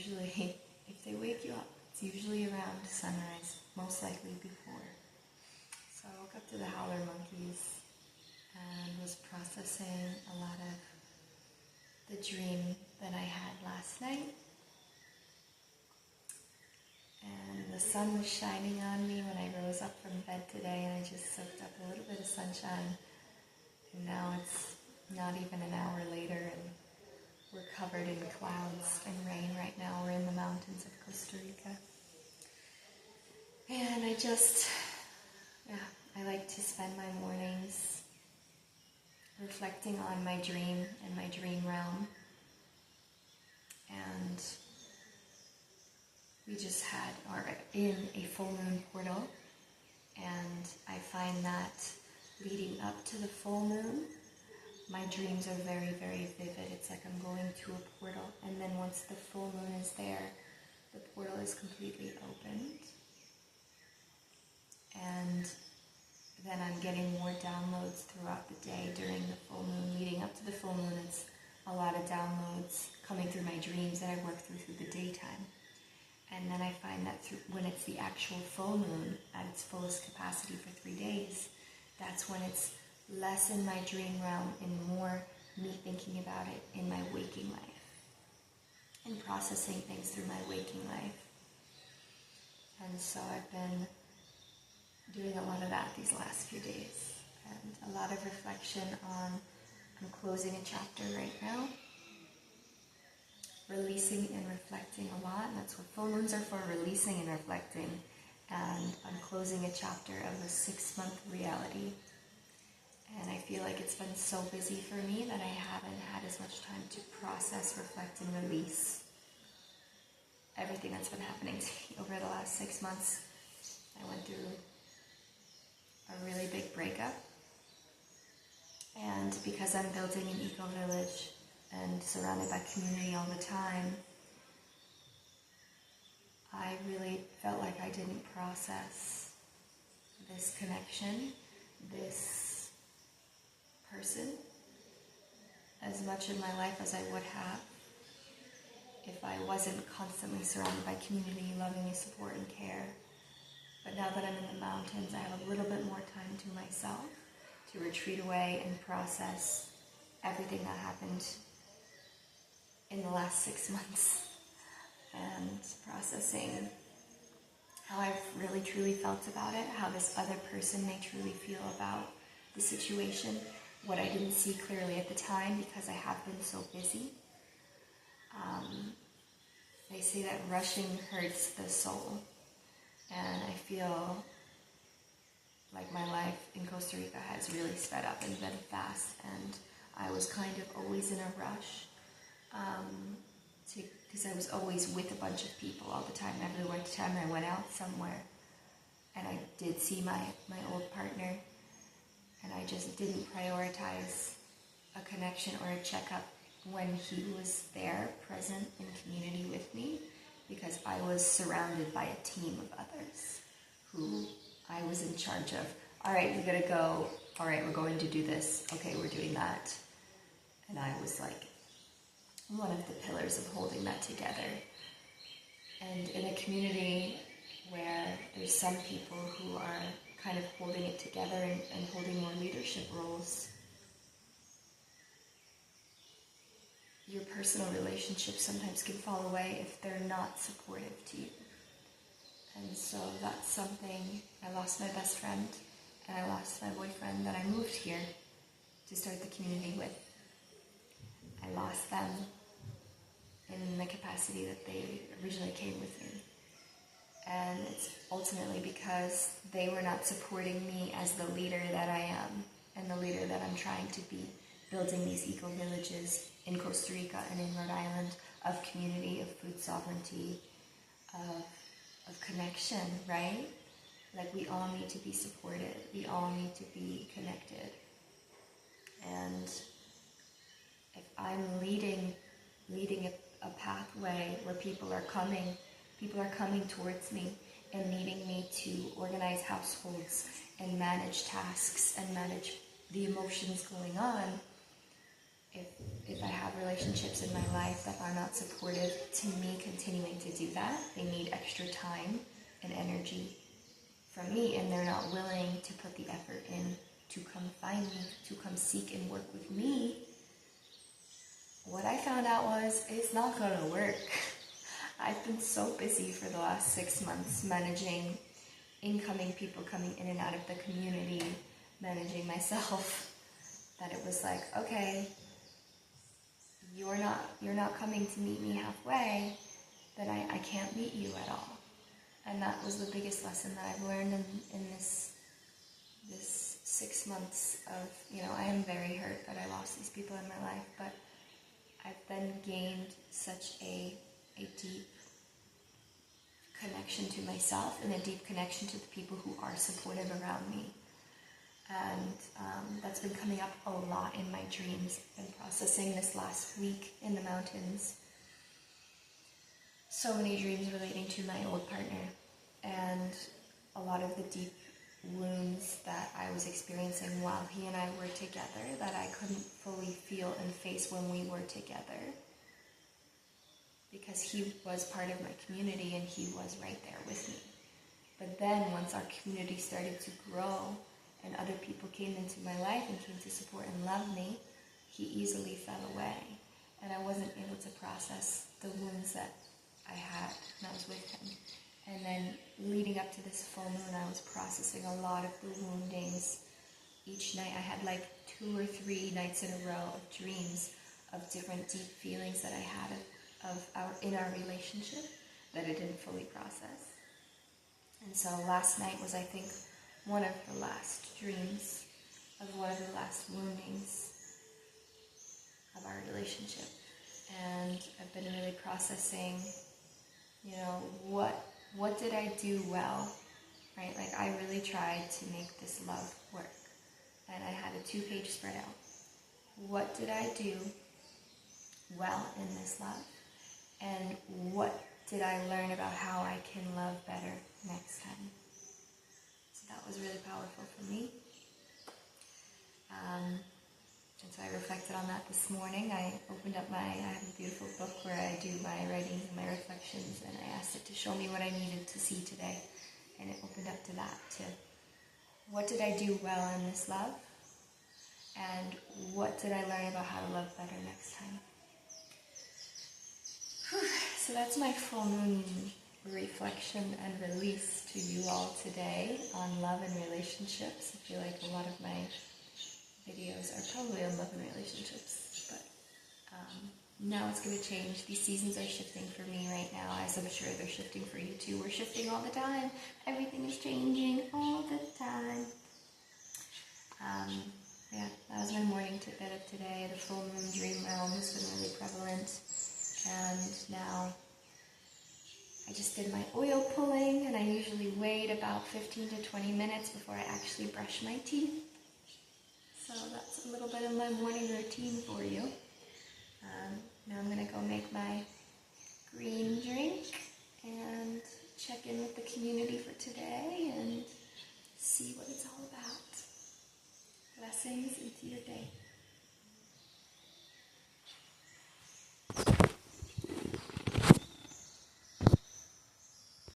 usually, if they wake you up, it's usually around sunrise, most likely before. So I woke up to the howler monkeys and was processing a lot of the dream that I had last night. And the sun was shining on me when I rose up from bed today, and I just soaked up a little bit of sunshine. And now it's not even an hour later, and we're covered in clouds and rain right now. We're in the mountains of Costa Rica. And I like to spend my mornings reflecting on my dream and my dream realm. And we just are in a full moon portal, and I find that leading up to the full moon, my dreams are very, very vivid. It's like I'm going to a portal, and then once the full moon is there, the portal is completely opened. And then I'm getting more downloads throughout the day during the full moon. Leading up to the full moon, it's a lot of downloads coming through my dreams that I work through the daytime. And then I find that when it's the actual full moon at its fullest capacity for 3 days, that's when it's less in my dream realm and more me thinking about it in my waking life and processing things through my waking life. And so I've been doing a lot of that these last few days, and a lot of reflection on, I'm closing a chapter right now, releasing and reflecting a lot, and that's what full moons are for, releasing and reflecting. And I'm closing a chapter of a 6-month reality, and I feel like it's been so busy for me that I haven't had as much time to process, reflect, and release everything that's been happening to me over the last 6 months. I went through a really big breakup, and because I'm building an eco-village and surrounded by community all the time, I really felt like I didn't process this connection, this person, as much in my life as I would have if I wasn't constantly surrounded by community, loving and support and care. But now that I'm in the mountains, I have a little bit more time to myself to retreat away and process everything that happened in the last 6 months, and processing how I've really truly felt about it, how this other person may truly feel about the situation, what I didn't see clearly at the time because I have been so busy. They say that rushing hurts the soul, and I feel like my life in Costa Rica has really sped up and been fast, and I was kind of always in a rush, because I was always with a bunch of people all the time, every time I went out somewhere. And I did see my old partner, and I just didn't prioritize a connection or a checkup when he was there, present in community with me, because I was surrounded by a team of others who I was in charge of. All right, we gotta go. All right, we're going to do this. Okay, we're doing that. And I was like one of the pillars of holding that together. And in a community where there's some people who are kind of holding it together and holding more leadership roles, your personal relationships sometimes can fall away if they're not supportive to you. And so that's something. I lost my best friend, and I lost my boyfriend that I moved here to start the community with. I lost them in the capacity that they originally came with me. And it's ultimately because they were not supporting me as the leader that I am and the leader that I'm trying to be, building these eco-villages in Costa Rica and in Rhode Island of community, of food sovereignty, of connection, right? Like, we all need to be supported. We all need to be connected. And if I'm leading a pathway where people are coming towards me and needing me to organize households and manage tasks and manage the emotions going on, if I have relationships in my life that are not supportive to me continuing to do that, they need extra time and energy from me, and they're not willing to put the effort in to come find me, to come seek and work with me, what I found out was it's not gonna work. I've been so busy for the last 6 months managing incoming people coming in and out of the community, managing myself, that it was like, okay, you're not coming to meet me halfway, then I can't meet you at all. And that was the biggest lesson that I've learned in this 6 months of, I am very hurt that I lost these people in my life, but I've then gained such a deep connection to myself and a deep connection to the people who are supportive around me. And that's been coming up a lot in my dreams. I've been processing this last week in the mountains. So many dreams relating to my old partner and a lot of the deep wounds that I was experiencing while he and I were together that I couldn't fully feel and face when we were together, because he was part of my community and he was right there with me. But then once our community started to grow and other people came into my life and came to support and love me, he easily fell away. And I wasn't able to process the wounds that I had when I was with him. And then leading up to this full moon, I was processing a lot of the woundings. Each night I had like 2 or 3 nights in a row of dreams of different deep feelings that I had in our relationship that I didn't fully process. And so last night was, I think, one of the last dreams of one of the last woundings of our relationship. And I've been really processing, what did I do well, right? Like, I really tried to make this love work. And I had a 2-page spread out. What did I do well in this love? And what did I learn about how I can love better next time? So that was really powerful for me. And so I reflected on that this morning. I opened up I have a beautiful book where I do my writings and my reflections, and I asked it to show me what I needed to see today. And it opened up to that, to what did I do well in this love? And what did I learn about how to love better next time? So that's my full moon reflection and release to you all today on love and relationships. I feel like a lot of my videos are probably on love and relationships, but now it's going to change. These seasons are shifting for me right now, as I'm sure they're shifting for you too. We're shifting all the time. Everything is changing all the time. Yeah, that was my morning tidbit of today. The full moon dream realm has been really prevalent. And now I just did my oil pulling, and I usually wait about 15 to 20 minutes before I actually brush my teeth. So that's a little bit of my morning routine for you. Now I'm going to go make my green drink and check in with the community for today and see what it's all about. Blessings into your day.